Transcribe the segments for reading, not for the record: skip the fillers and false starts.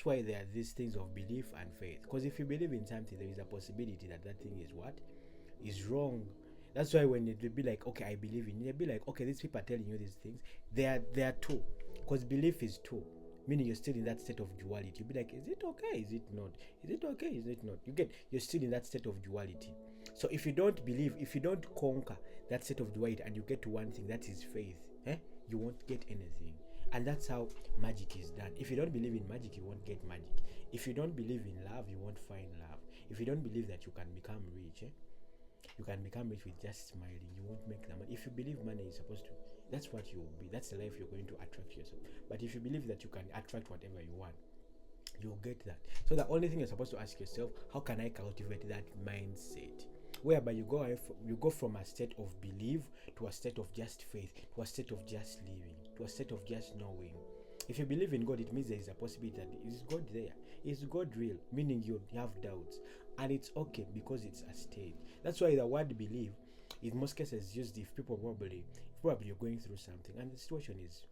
that's why there are these things of belief and faith. Because if you believe in something, there is a possibility that that thing is what is wrong. That's why when it will be like, okay, I believe in, you'll be like, okay, these people are telling you these things. They are two, because belief is two, meaning you're still in that state of duality. You'll be like, is it okay? Is it not? Is it okay? Is it not? You're still in that state of duality. So if you don't believe, if you don't conquer that state of duality and you get to one thing, that is faith, you won't get anything. And that's how magic is done. If you don't believe in magic, you won't get magic. If you don't believe in love, you won't find love. If you don't believe that you can become rich, you can become rich with just smiling, you won't make the money. If you believe money is supposed to, that's what you will be, that's the life you're going to attract yourself. But if you believe that you can attract whatever you want, you'll get that. So the only thing you're supposed to ask yourself, how can I cultivate that mindset whereby you go from a state of belief to a state of just faith, to a state of just living, to a state of just knowing. If you believe in God, it means there is a possibility that is God there. Is God real? Meaning you have doubts. And it's okay, because it's a state. That's why the word believe, in most cases, used if people probably you're going through something and the situation is,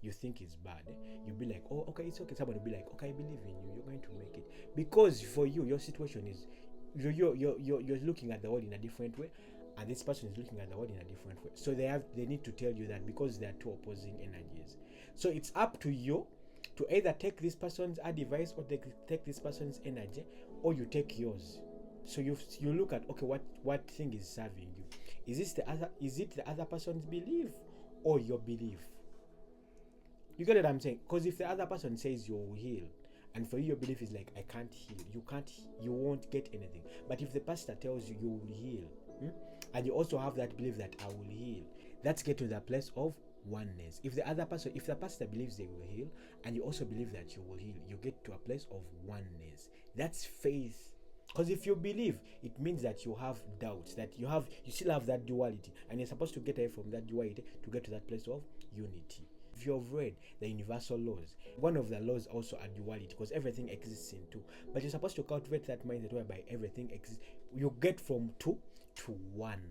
you think it's bad, you'll be like, oh, okay, it's okay. Someone will be like, okay, I believe in you, you're going to make it. Because for you, your situation is, you're looking at the world in a different way, and this person is looking at the world in a different way. So they need to tell you that, because they are two opposing energies. So it's up to you to either take this person's advice or take this person's energy, or you take yours. So you look at, okay, what thing is serving you? Is it the other person's belief or your belief? You get what I'm saying? Because if the other person says you will heal, and for you your belief is like, I can't heal, you won't get anything. But if the pastor tells you you will heal, and you also have that belief that I will heal, let's get to the place of oneness. If the pastor believes they will heal, and you also believe that you will heal, you get to a place of oneness. That's faith. Because if you believe, it means that you have doubts, that you still have that duality, and you're supposed to get away from that duality to get to that place of unity. If you've read the universal laws, one of the laws also are duality, because everything exists in two. But you're supposed to cultivate that mindset whereby everything exists. You get from two to one,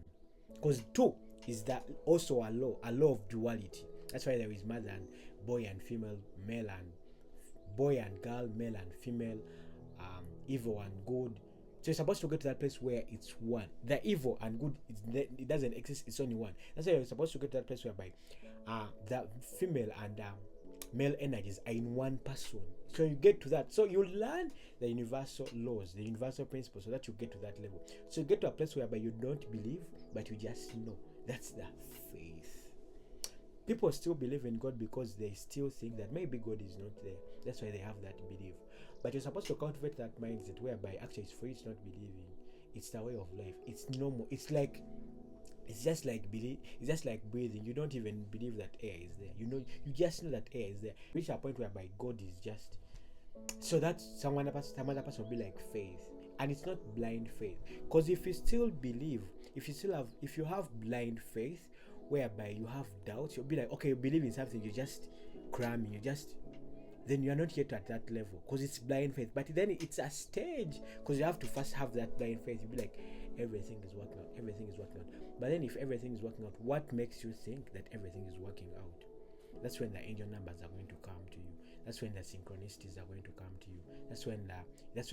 because two is that also a law of duality. That's why there is mother and boy and female, male and boy and girl, male and female, evil and good. So you're supposed to get to that place where it's one. The evil and good, it doesn't exist, it's only one. That's why you're supposed to get to that place whereby the female and male energies are in one person. So you get to that. So you learn the universal laws, the universal principles, so that you get to that level. So you get to a place whereby you don't believe, but you just know. That's the faith. People still believe in God because they still think that maybe God is not there. That's why they have that belief. But you're supposed to cultivate that mindset whereby actually it's for you, it's not believing. It's the way of life. It's normal. It's just like breathing. You don't even believe that air is there. You just know that air is there. Reach a point whereby God is just. So that's some other person will be like faith. And it's not blind faith. Because if you still believe, if you have blind faith, whereby you have doubts, you'll be like, okay, you believe in something, you're just cramming, then you're not yet at that level, because it's blind faith. But then it's a stage, because you have to first have that blind faith. You'll be like, everything is working out. But then if everything is working out, what makes you think that everything is working out? That's when the angel numbers are going to come to you. That's when the synchronicities are going to come to you. That's when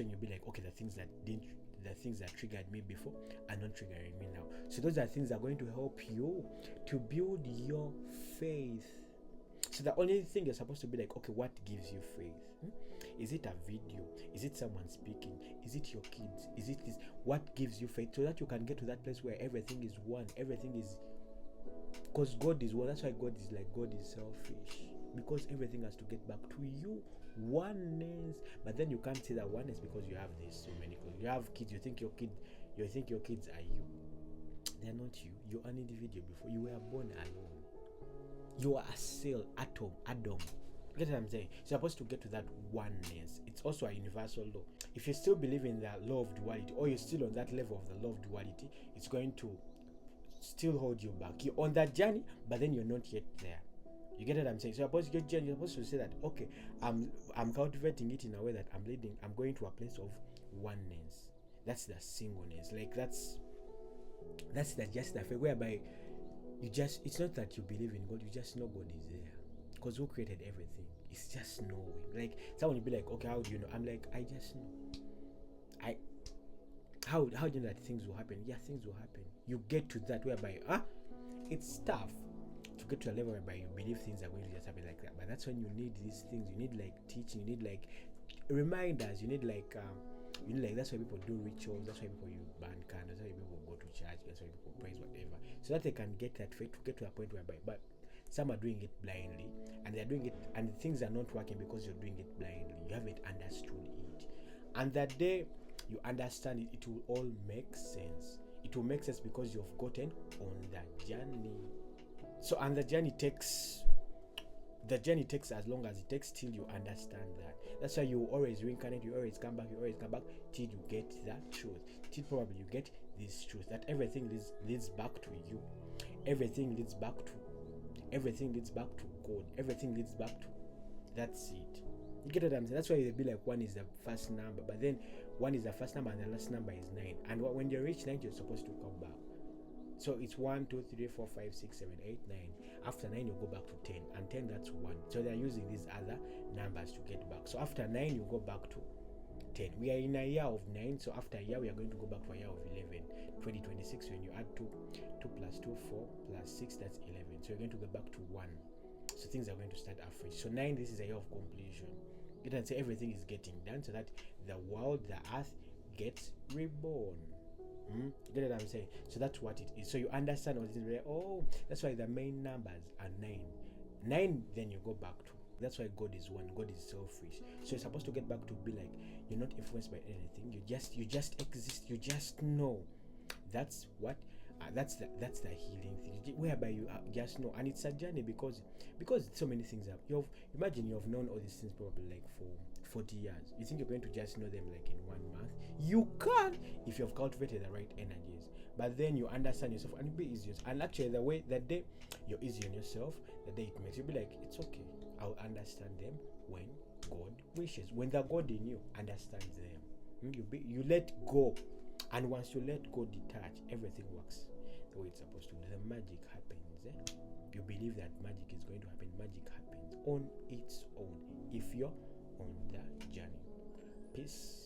you'll be like, okay, the things that triggered me before are not triggering me now. So those are things that are going to help you to build your faith. So the only thing you're supposed to be like, okay, what gives you faith? Is it a video? Is it someone speaking? Is it your kids? Is it this? What gives you faith? So that you can get to that place where everything is one. Everything is, because God is one. That's why God is selfish, because everything has to get back to you. Oneness. But then you can't say that oneness because you have this so many. Because you have kids, you think your kids are you. They're not you. You're an individual before you were born alone. You are a cell, atom. You get what I'm saying? You're supposed to get to that oneness. It's also a universal law. If you still believe in the law of duality, or you're still on that level of the law of duality, it's going to still hold you back. You're on that journey, but then you're not yet there. You get what I'm saying? So you're supposed to say that, okay, I'm cultivating it in a way that I'm going to a place of oneness. That's the singleness. Like that's just the fact whereby it's not that you believe in God, you just know God is there. Because who created everything It's just knowing. Like someone will be like, okay, how do you know? I'm like, I just know. I how do you know that things will happen? Yeah, things will happen. You get to that whereby it's tough to get to a level whereby you believe things are going to just happen like that. But that's when you need these things. You need like teaching. You need like reminders. You need like that's why people do rituals. That's why people you burn candles. That's why people go to church. That's why people praise whatever, so that they can get that faith to get to a point whereby. But some are doing it blindly, and they're doing it, and things are not working because you're doing it blindly. You haven't understood it, and that day you understand it, it will all make sense. It will make sense because you've gotten on the journey. So, and the journey takes as long as it takes till you understand that. That's why you always reincarnate, you always come back till you get that truth, till probably you get this truth that everything leads back to you, everything leads back to God, everything leads back to, that's it. You get what I'm saying? That's why they'll be like 1 is the first number, but then 1 is the first number and the last number is 9, and when you reach 9 you're supposed to come back. So it's 1, 2, 3, 4, 5, 6, 7, 8, 9. After 9 you go back to 10, and 10 that's 1. So they're using these other numbers to get back. So after 9 you go back to 10. We are in a year of 9, so after a year we are going to go back to a year of 11. 2026, when you add 2 plus 2, 4 plus 6, that's 11. So you're going to go back to 1. So things are going to start afresh. So 9, this is a year of completion. You can say everything is getting done so that the world, the earth gets reborn. You get what I'm saying? So that's what it is. So you understand what it is. Oh, that's why the main numbers are 9. 9, then you go back to. That's why God is 1. God is selfish. So you're supposed to get back to be like, you're not influenced by anything. You just exist. You just know. That's what. That's the healing thing, whereby you just know, and it's a journey because so many things have. Imagine you've known all these things probably like for 40 years. You think you're going to just know them like in 1 month? You can, if you've cultivated the right energies. But then you understand yourself and you be easy. And actually, the day you're easy on yourself, the day it makes you be like, it's okay. I'll understand them when God wishes. When the God in you understands them, you let go. And once you let go, detach, everything works the way it's supposed to. The magic happens. You believe that magic is going to happen. Magic happens on its own if you're on the journey. Peace.